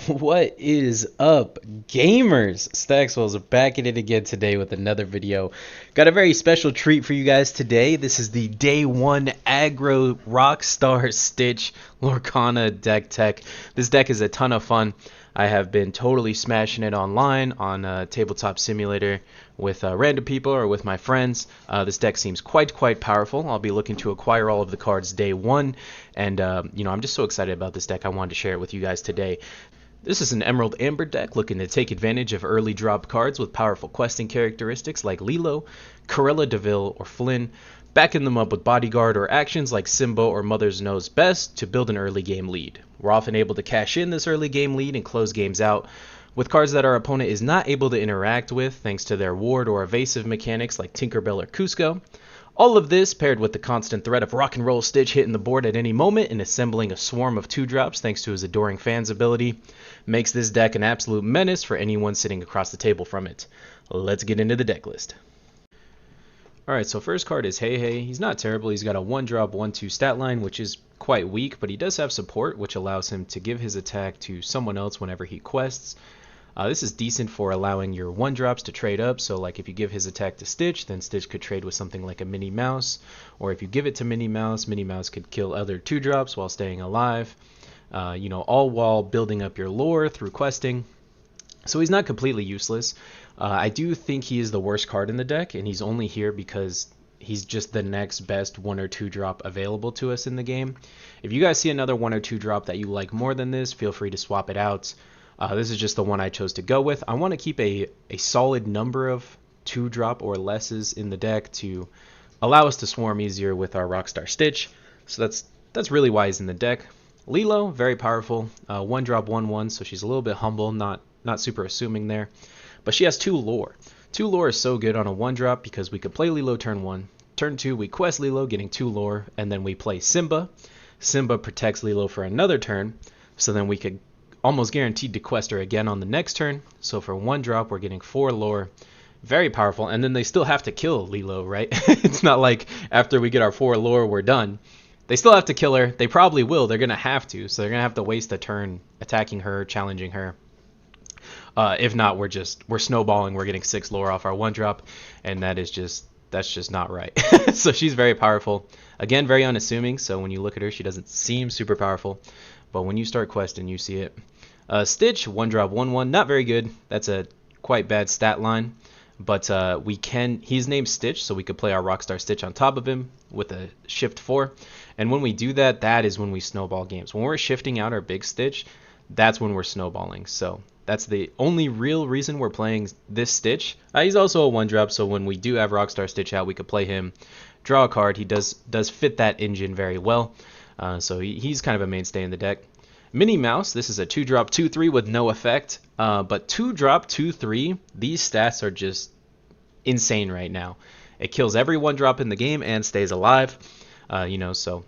What is up, gamers? Staxwell's back at it again today with another video. Got a very special treat for you guys today. This is the day one aggro Rockstar Stitch Lorcana deck tech. This deck is a ton of fun. I have been totally smashing it online on Tabletop Simulator with random people or with my friends. This deck seems quite powerful. I'll be looking to acquire all of the cards day one, and I'm just so excited about this deck. I wanted to share it with you guys today. This is an Emerald Amber deck looking to take advantage of early drop cards with powerful questing characteristics like Lilo, Corella DeVille, or Flynn, backing them up with bodyguard or actions like Simba or Mother's Knows Best to build an early game lead. We're often able to cash in this early game lead and close games out with cards that our opponent is not able to interact with thanks to their ward or evasive mechanics like Tinkerbell or Cusco. All of this paired with the constant threat of Rock and Roll Stitch hitting the board at any moment and assembling a swarm of 2-drops thanks to his adoring fans ability makes this deck an absolute menace for anyone sitting across the table from it. Let's get into the deck list. Alright, so first card is Hey Hey. He's not terrible. He's got a 1-drop 1/2 stat line, which is quite weak, but he does have support, which allows him to give his attack to someone else whenever he quests. This is decent for allowing your 1-drops to trade up, so like if you give his attack to Stitch, then Stitch could trade with something like a Minnie Mouse, or if you give it to Minnie Mouse could kill other 2-drops while staying alive, all while building up your lore through questing. So he's not completely useless. I do think he is the worst card in the deck, and he's only here because he's just the next best 1 or 2-drop available to us in the game. If you guys see another 1 or 2-drop that you like more than this, feel free to swap it out. This is just the one I chose to go with. I want to keep a solid number of 2-drop or lesses in the deck to allow us to swarm easier with our Rockstar Stitch. So that's really why he's in the deck. Lilo, very powerful, 1-drop 1/1, so she's a little bit humble, not super assuming there. But she has 2 lore. 2 lore is so good on a 1-drop because we could play Lilo turn 1. Turn 2, we quest Lilo, getting 2 lore, and then we play Simba. Simba protects Lilo for another turn, so then we could almost guaranteed to quest her again on the next turn. So for 1-drop, we're getting 4 lore. Very powerful, and then they still have to kill Lilo, right? It's not like after we get our 4 lore, we're done. They still have to kill her. They probably will. They're going to have to. So they're going to have to waste a turn attacking her, challenging her. If not, we're snowballing. We're getting 6 lore off our 1-drop, and that's just not right. So she's very powerful. Again, very unassuming. So when you look at her, she doesn't seem super powerful. But when you start questing, you see it. Stitch, 1-drop 1/1, not very good. That's a quite bad stat line. But he's named Stitch, so we could play our Rockstar Stitch on top of him with a shift 4. And when we do that, that is when we snowball games. When we're shifting out our big Stitch, that's when we're snowballing. So that's the only real reason we're playing this Stitch. He's also a 1-drop, so when we do have Rockstar Stitch out, we could play him, draw a card. He does fit that engine very well. So he's kind of a mainstay in the deck. Minnie Mouse, this is a 2-drop 2/3 with no effect. But 2-drop 2/3, these stats are just insane right now. It kills every 1-drop in the game and stays alive. So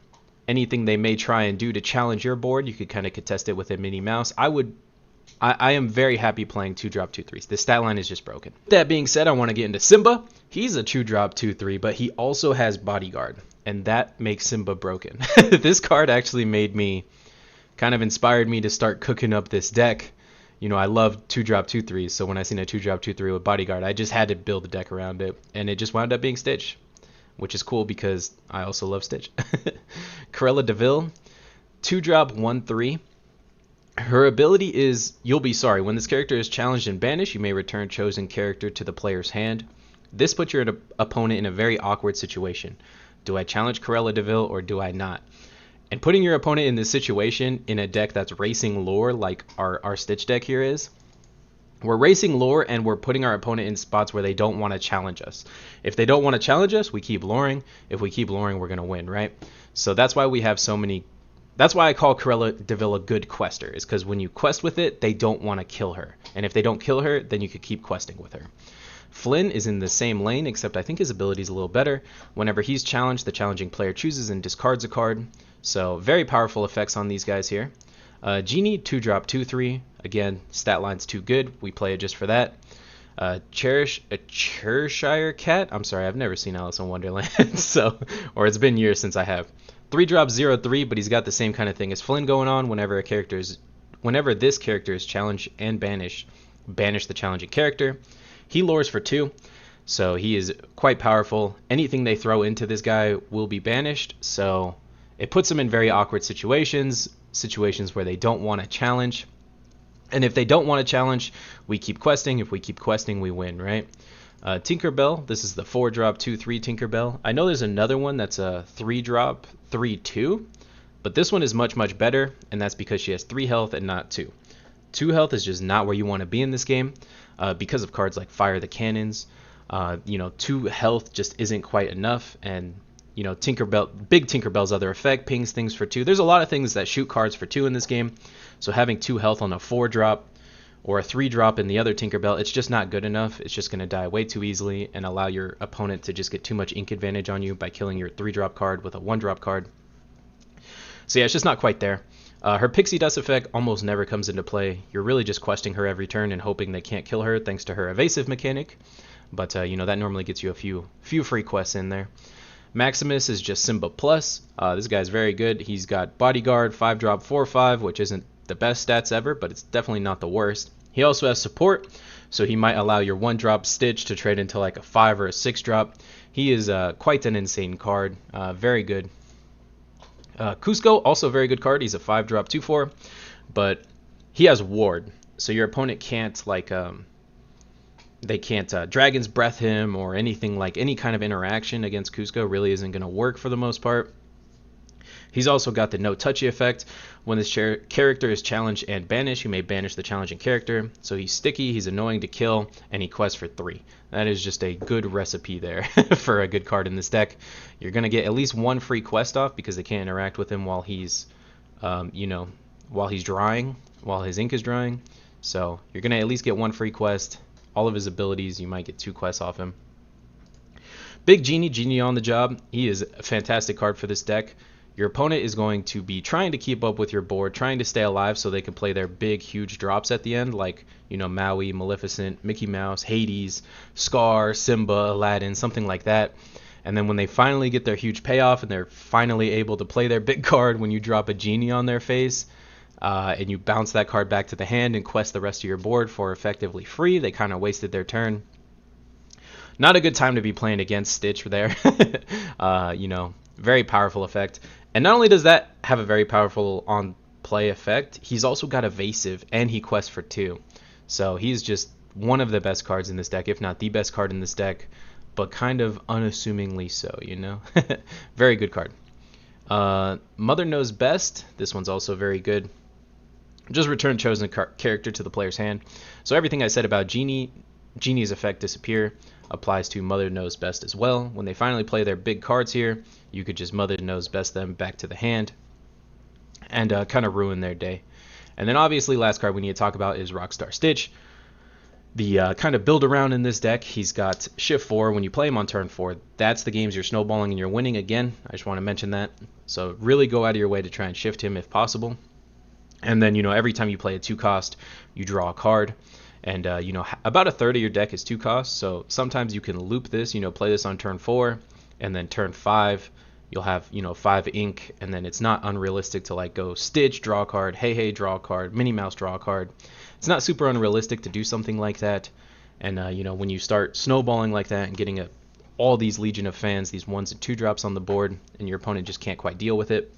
anything they may try and do to challenge your board, you could kind of contest it with a Minnie Mouse. I am very happy playing 2-drop 2/3s. The stat line is just broken. That being said, I want to get into Simba. He's a 2-drop 2/3, but he also has bodyguard, and that makes Simba broken. This card actually inspired me to start cooking up this deck. I love 2-drop 2/3s, so when I seen a 2-drop 2/3 with bodyguard, I just had to build a deck around it, and it just wound up being Stitch, which is cool because I also love Stitch. Corella DeVille, 2-drop 1/3. Her ability is, you'll be sorry. When this character is challenged and banished, you may return chosen character to the player's hand. This puts your opponent in a very awkward situation. Do I challenge Corella DeVille or do I not? And putting your opponent in this situation in a deck that's racing lore like our Stitch deck here is, we're racing lore and we're putting our opponent in spots where they don't want to challenge us. If they don't want to challenge us, we keep luring. If we keep luring, we're going to win, right? So that's why we have so many. That's why I call Corella DeVille a good quester, is because when you quest with it, they don't want to kill her. And if they don't kill her, then you could keep questing with her. Flynn is in the same lane, except I think his ability is a little better. Whenever he's challenged, the challenging player chooses and discards a card. So very powerful effects on these guys here. Genie, 2-drop 2/3. Again, stat line's too good. We play it just for that. Cheshire Cat. I'm sorry, I've never seen Alice in Wonderland, or it's been years since I have. 3-drop 0/3, but he's got the same kind of thing as Flynn going on. Whenever whenever this character is challenged and banished, banish the challenging character. He lures for 2, so he is quite powerful. Anything they throw into this guy will be banished, so it puts them in very awkward situations where they don't want to challenge. And if they don't want to challenge, we keep questing. If we keep questing, we win, right? Tinkerbell, this is the 4-drop 2/3 Tinkerbell. I know there's another one that's a 3-drop 3/2, but this one is much better, and that's because she has 3 health and not 2. 2 health is just not where you want to be in this game because of cards like Fire the Cannons. 2 health just isn't quite enough, and Big Tinkerbell's other effect pings things for 2. There's a lot of things that shoot cards for 2 in this game, so having 2 health on a 4-drop or a 3-drop in the other Tinkerbell, it's just not good enough. It's just going to die way too easily and allow your opponent to just get too much ink advantage on you by killing your 3-drop card with a 1-drop card. So yeah, it's just not quite there. Her Pixie Dust effect almost never comes into play. You're really just questing her every turn and hoping they can't kill her thanks to her evasive mechanic. But that normally gets you a few free quests in there. Maximus is just Simba plus. This guy's very good. He's got Bodyguard, 5-drop 4/5, which isn't the best stats ever, but it's definitely not the worst. He also has support, so he might allow your 1-drop Stitch to trade into like a 5 or a 6-drop. He is quite an insane card. Very good. Cusco, also a very good card. He's a 5-drop 2/4, but he has Ward, so your opponent can't they can't Dragon's Breath him or anything. Like any kind of interaction against Cusco really isn't going to work for the most part. He's also got the no touchy effect. When this character is challenged and banished, you may banish the challenging character. So he's sticky, he's annoying to kill, and he quests for 3. That is just a good recipe there for a good card in this deck. You're going to get at least 1 free quest off because they can't interact with him while he's while he's drying, while his ink is drying. So you're going to at least get 1 free quest. All of his abilities, you might get 2 quests off him. Big Genie on the job. He is a fantastic card for this deck. Your opponent is going to be trying to keep up with your board, trying to stay alive so they can play their big, huge drops at the end, like, Maui, Maleficent, Mickey Mouse, Hades, Scar, Simba, Aladdin, something like that. And then when they finally get their huge payoff and they're finally able to play their big card when you drop a Genie on their face, and you bounce that card back to the hand and quest the rest of your board for effectively free, they kind of wasted their turn. Not a good time to be playing against Stitch there. Very powerful effect. And not only does that have a very powerful on play effect, he's also got evasive and he quests for 2. So he's just one of the best cards in this deck, if not the best card in this deck, but kind of unassumingly so, Very good card. Mother Knows Best. This one's also very good. Just return chosen character to the player's hand. So everything I said about Genie's effect disappear applies to Mother Knows Best as well. When they finally play their big cards here, you could just Mother Knows Best them back to the hand and kind of ruin their day. And then obviously last card we need to talk about is Rockstar Stitch. The kind of build around in this deck, he's got Shift 4. When you play him on turn 4, that's the games you're snowballing and you're winning again. I just want to mention that. So really go out of your way to try and shift him if possible. And then, every time you play a 2-cost, you draw a card. And, about a third of your deck is 2 costs. So sometimes you can loop this, play this on turn 4. And then turn 5, you'll have, 5 ink. And then it's not unrealistic to go Stitch, draw a card, Hey, draw a card, Minnie Mouse, draw a card. It's not super unrealistic to do something like that. And, when you start snowballing like that and getting all these Legion of Fans, these 1s and 2-drops on the board, and your opponent just can't quite deal with it.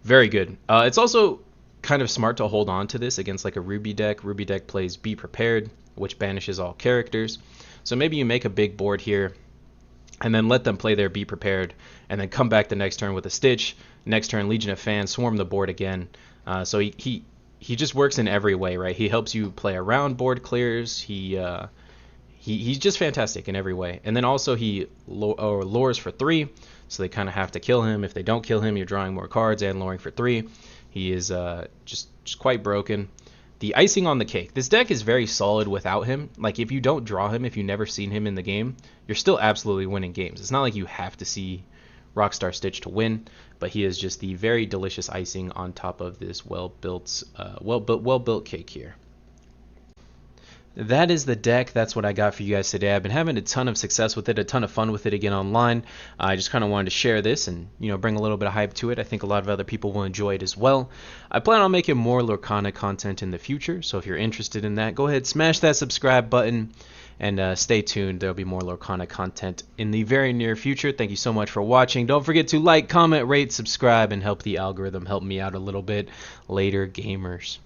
Very good. It's also kind of smart to hold on to this against a Ruby deck. Ruby deck plays Be Prepared, which banishes all characters. So maybe you make a big board here and then let them play their Be Prepared and then come back the next turn with a Stitch. Next turn, Legion of Fans, swarm the board again. So he just works in every way, right? He helps you play around board clears. He's just fantastic in every way. And then also he lures for 3, so they kind of have to kill him. If they don't kill him, you're drawing more cards and luring for 3. He is just quite broken. The icing on the cake. This deck is very solid without him. If you don't draw him, if you've never seen him in the game, you're still absolutely winning games. It's not like you have to see Rockstar Stitch to win, but he is just the very delicious icing on top of this well-built cake here. that is the deck. That's what I got for you guys today. I've been having a ton of success with it, a ton of fun with it again online. I just kind of wanted to share this and bring a little bit of hype to it. I think a lot of other people will enjoy it as well. I plan on making more Lorcana content in the future, so if you're interested in that, go ahead, smash that subscribe button, and stay tuned. There'll be more Lorcana content in the very near future. Thank you so much for watching. Don't forget to like, comment, rate, subscribe, and help the algorithm help me out a little bit. Later, gamers.